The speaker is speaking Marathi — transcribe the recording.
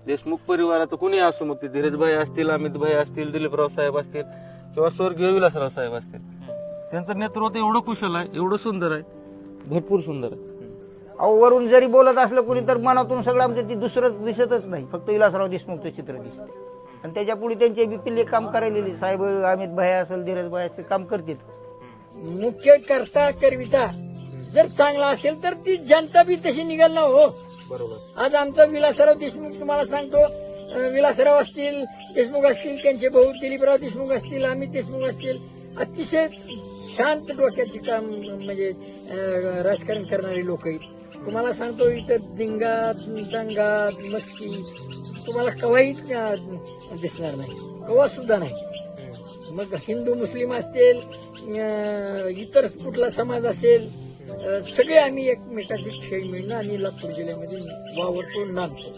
देशमुख परिवारात कुणी असो, मग ते धीरजभाई असतील, अमितभाई असतील, दिलीपराव साहेब असतील किंवा स्वर्गीय विलासराव साहेब असतील, त्यांचं नेतृत्व एवढं कुशल आहे, एवढं सुंदर आहे, भरपूर सुंदर आहे. अहो वरून जरी बोलत असलं कुणी तर मनातून सगळं आमचं ती दुसरं दिसतच नाही, फक्त विलासराव देशमुखचं चित्र दिसते. आणि त्याच्या पुढे त्यांचे बिपिले काम करायलेले साहेब, अमित भाई असेल, धीरज भाई असेल, काम करतेच. मुख्य करता करविता जर चांगला असेल तर ती जनता बी तशी निघाल ना हो. बरोबर. आज आमचा विलासराव देशमुख तुम्हाला सांगतो, विलासराव असतील, देशमुख असतील, त्यांचे भाऊ दिलीपराव देशमुख असतील, अमित देशमुख असतील, अतिशय शांत डोक्याचे काम म्हणजे राजकारण करणारे लोक आहेत. तुम्हाला सांगतो इथं दंगा मस्ती तुम्हाला कवाही दिसणार नाही, कवा सुद्धा नाही. मग हिंदू मुस्लिम असतील, इतर कुठला समाज असेल, सगळे आम्ही एकमेकाचे खेळ मिळणं आम्ही लातूर जिल्ह्यामध्ये वावरतो, नांदतो.